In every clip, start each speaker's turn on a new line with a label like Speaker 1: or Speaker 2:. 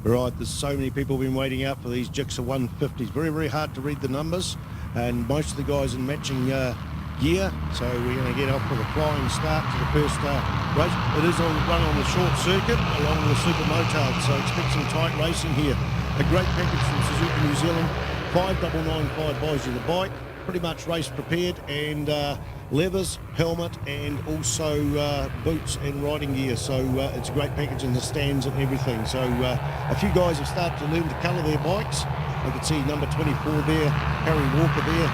Speaker 1: Right, there's so many people been waiting out for these Gixxer 150s. Very, very hard to read the numbers, and most of the guys in matching gear. So we're going to get off with a flying start to the first race. It is run on the short circuit along the Super Motard, so expect some tight racing here. A great package from Suzuki New Zealand. 5995 buys you the bike, pretty much race prepared, and leathers, helmet, and also boots and riding gear. So it's a great package in the stands and everything. So a few guys have started to learn to colour their bikes. I can see number 24 there, Harry Walker there.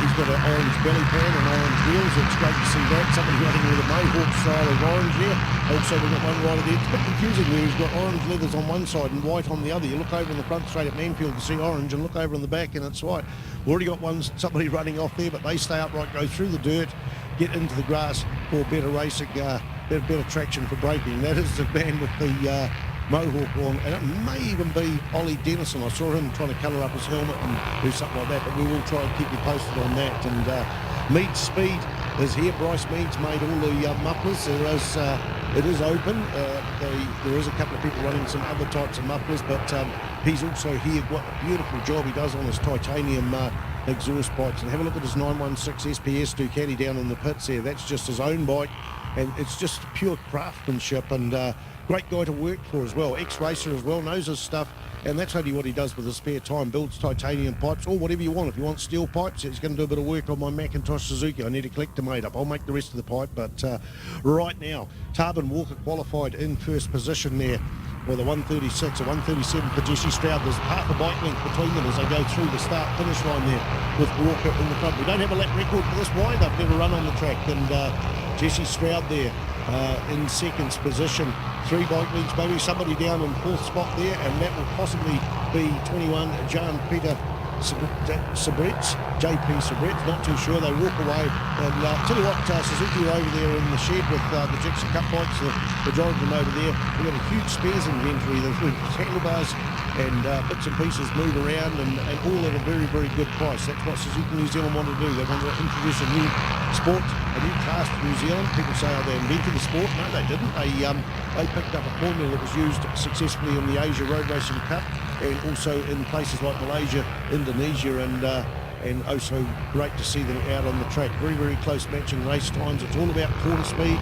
Speaker 1: He's got an orange belly pan and orange wheels. It's great to see that. Somebody running with a Mohawk style of orange there. Also, we've got one rider there. It's a bit confusing where he's got orange leathers on one side and white on the other. You look over on the front straight at Manfield to see orange, and look over on the back and it's white. We've already got somebody running off there, but they stay upright, go through the dirt, get into the grass for better racing, better traction for braking. That is the man with the Mohawk on, and it may even be Ollie Dennison. I saw him trying to colour up his helmet and do something like that, but we will try and keep you posted on that. And Mead Speed is here. Bryce Mead's made all the mufflers. It is open. There is a couple of people running some other types of mufflers, but he's also here. What a beautiful job he does on his titanium exhaust pipes. And have a look at his 916 SPS Ducati down in the pits there. That's just his own bike, and it's just pure craftsmanship, and great guy to work for as well. Ex-racer as well, knows his stuff, and that's only what he does with his spare time. Builds titanium pipes or whatever you want. If you want steel pipes, he's going to do a bit of work on my Macintosh Suzuki. I need a collector made up. I'll make the rest of the pipe, but right now, Taupo Walker qualified in first position there with a 136, a 137 for Jesse Stroud. There's half a bike length between them as they go through the start-finish line there with Walker in the front. We don't have a lap record for this. Why? They've never run on the track, and Jesse Stroud there in second position. 3 bike lengths, maybe somebody down in 4th spot there, and that will possibly be 21 Jan Peter Sabretz, JP Sabretz, not too sure. They walk away, and tell you what, Suzuki are over there in the shed with the Gixxer Cup bikes, the majority of them over there. We've got a huge spares inventory. There's handlebars and bits and pieces move around, and all at a very, very good price. That's what Suzuki New Zealand want to do. They want to introduce a new sport, a new class to New Zealand. People say, oh, they invented the sport. No, they didn't. They picked up a formula that was used successfully in the Asia Road Racing Cup, and also in places like Malaysia, Indonesia, and also great to see them out on the track. Very, very close matching race times. It's all about corner speed,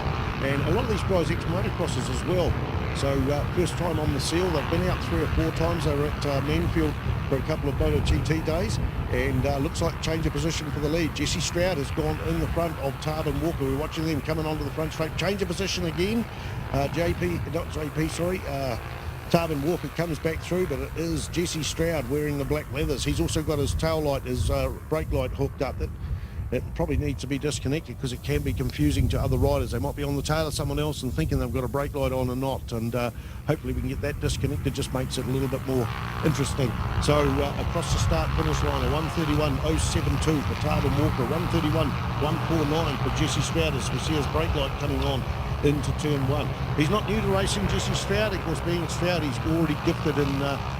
Speaker 1: and a lot of these guys ex-motocrossers as well. So first time on the seal. They've been out 3 or 4 times. They were at Manfield for a couple of Moto GT days, and looks like change of position for the lead. Jesse Stroud has gone in the front of Taupo Walker. We're watching them coming onto the front straight. Change of position again. Taupo Walker comes back through, but it is Jesse Stroud wearing the black leathers. He's also got his tail light, his brake light hooked up. It probably needs to be disconnected because it can be confusing to other riders. They might be on the tail of someone else and thinking they've got a brake light on and not, and hopefully we can get that disconnected. Just makes it a little bit more interesting. So across the start finish line, a 131.072 for Taupo Walker, 131.149 for Jesse Stroud as we see his brake light coming on into turn 1. He's not new to racing, Jesse Stroud. Of course, being Stroud, he's already gifted in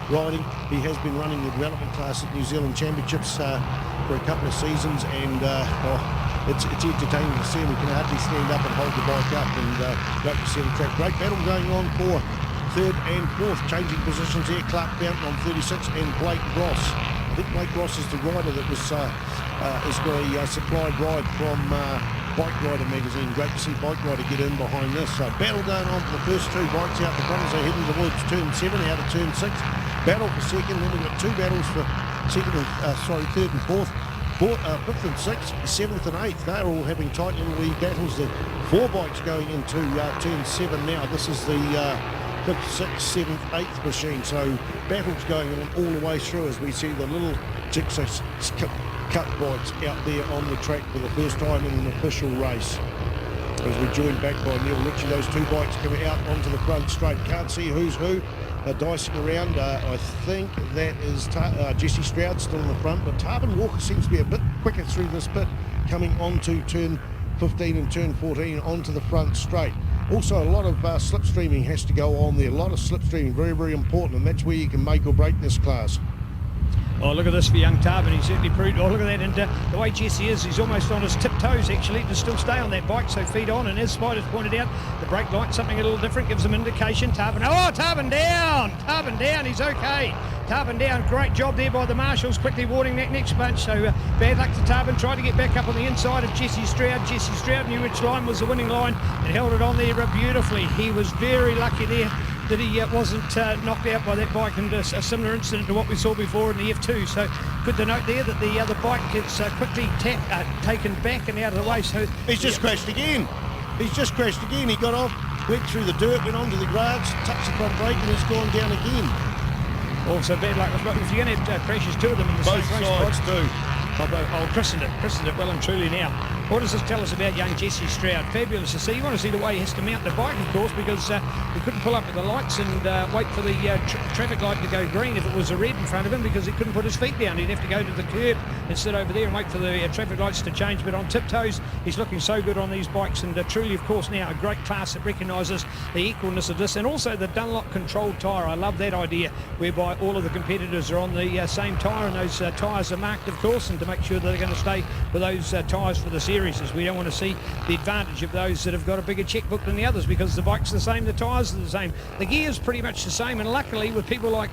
Speaker 1: riding. He has been running the development class at New Zealand Championships for a couple of seasons, and it's entertaining to see him. He can hardly stand up and hold the bike up, and great to see the track. Great battle going on for 3rd and 4th. Changing positions here, Clark Fountain on 36 and Blake Ross. I think Blake Ross is the rider that was has got a supplied ride from Bike Rider magazine. Great to see Bike Rider get in behind this. So battle going on for the first 2 bikes out the front as they head into towards turn 7 out of turn 6. Battle for second, then we've got 2 battles for second and 3rd and 4th. 5th and 6th, 7th and 8th, they're all having tight little wee battles. The 4 bikes going into turn 7 now. This is the 5th, 6th, 7th, 8th machine. So battles going on all the way through as we see the little Gixxer Cup bikes out there on the track for the first time in an official race. As we're joined back by Neil Ritchie, those 2 bikes coming out onto the front straight. Can't see who's who. Dicing around. I think that is Jesse Stroud still in the front, but Taupo Walker seems to be a bit quicker through this bit, coming onto turn 15 and turn 14 onto the front straight. Also, a lot of slipstreaming has to go on there. A lot of slipstreaming, very, very important, and that's where you can make or break this class.
Speaker 2: Oh, look at this for young Taupo. He certainly proved. Oh, look at that. And the way Jesse is, he's almost on his tiptoes, actually, to still stay on that bike. So feet on. And as Spider's pointed out, the brake light, something a little different, gives him indication. Taupo. Oh, Taupo down. Taupo down. He's okay. Taupo down. Great job there by the marshals. Quickly warning that next bunch. So bad luck to Taupo. Tried to get back up on the inside of Jesse Stroud. Jesse Stroud knew which line was the winning line and held it on there beautifully. He was very lucky there that he wasn't knocked out by that bike, and a similar incident to what we saw before in the F2. So good to note there that the other bike gets quickly taken back and out of the way. So
Speaker 1: he's just crashed again. He's just crashed again. He got off, went through the dirt, went onto the grass, touched the front brake, and he's gone down again.
Speaker 2: Also bad luck. If you're going to have crashes, two of them in the
Speaker 1: both
Speaker 2: same race,
Speaker 1: sides too.
Speaker 2: Oh, christened it well and truly now. What does this tell us about young Jesse Stroud? Fabulous to see. You want to see the way he has to mount the bike, of course, because he couldn't pull up at the lights and wait for the traffic light to go green if it was a red in front of him, because he couldn't put his feet down. He'd have to go to the curb and sit over there and wait for the traffic lights to change. But on tiptoes, he's looking so good on these bikes, and truly, of course, now a great class that recognises the equalness of this, and also the Dunlop controlled tyre. I love that idea, whereby all of the competitors are on the same tyre, and those tyres are marked, of course, and to make sure that they're going to stay with those tyres for the series, as we don't want to see the advantage of those that have got a bigger checkbook than the others, because the bike's the same, the tyres are the same, the gear's pretty much the same. And luckily, with people like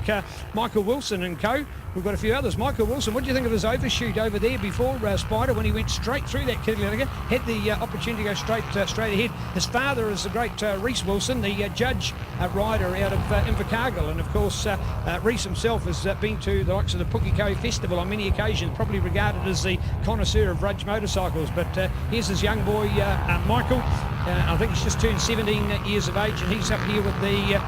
Speaker 2: Michael Wilson and co, we've got a few others. Michael Wilson, what do you think of his overshoot over there before Spider, when he went straight through that Kidlinger, had the opportunity to go straight ahead? His father is the great Reese Wilson, the judge rider out of Invercargill, and of course Reese himself has been to the likes of the Pukiko Festival on many occasions, probably regarded as the connoisseur of Rudge motorcycles. But here's his young boy Michael. I think he's just turned 17 years of age, and he's up here with the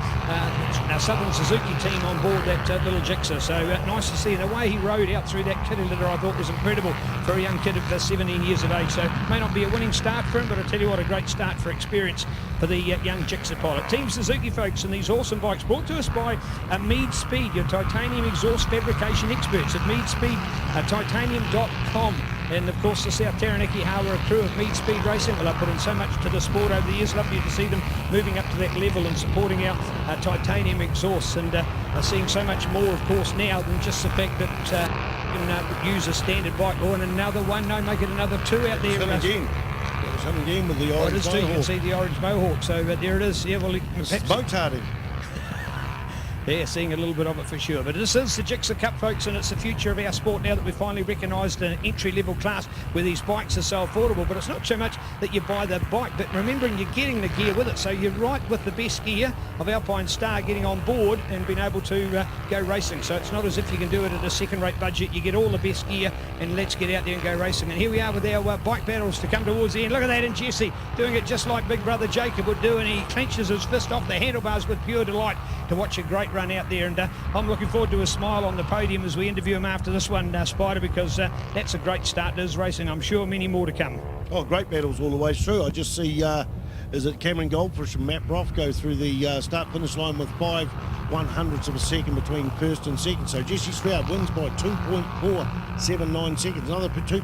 Speaker 2: Southern Suzuki team on board that little Gixxer. So nice to see. And the way he rode out through that kitty litter, I thought, was incredible for a young kid of 17 years of age. So may not be a winning start for him, but I tell you what, a great start for experience for the young Gixxer pilot. Team Suzuki, folks, and these awesome bikes brought to us by Mead Speed, your titanium exhaust fabrication experts at meadspeedtitanium.com. And of course, the South Taranaki Harbour crew of Mead Speed Racing. Well, I've put in so much to the sport over the years. Lovely to see them moving up to that level and supporting our titanium exhausts, and seeing so much more, of course, now than just the fact that you can use a standard bike. Oh, and another one. No, make it another two out there.
Speaker 1: Something again with the orange Mohawk.
Speaker 2: You can see the orange Mohawk. So there it is. Yeah, well,
Speaker 1: boat-harding.
Speaker 2: Yeah, seeing a little bit of it for sure. But this is the Gixxer Cup, folks, and it's the future of our sport now that we've finally recognised an entry-level class where these bikes are so affordable. But it's not so much that you buy the bike, but remembering you're getting the gear with it. So you're right with the best gear of Alpine Star getting on board and being able to go racing. So it's not as if you can do it at a second-rate budget. You get all the best gear, and let's get out there and go racing. And here we are with our bike battles to come towards the end. Look at that, and Jesse doing it just like big brother Jacob would do, and he clenches his fist off the handlebars with pure delight to watch a great run out there. And I'm looking forward to a smile on the podium as we interview him after this one, Spider, because that's a great start to his racing. I'm sure many more to come.
Speaker 1: Oh, great battles all the way through. I just see, is it Cameron Goldfish and Matt Broff go through the start-finish line with 5/100ths of a second between first and second. So Jesse Stroud wins by 2.479 seconds. Another 2.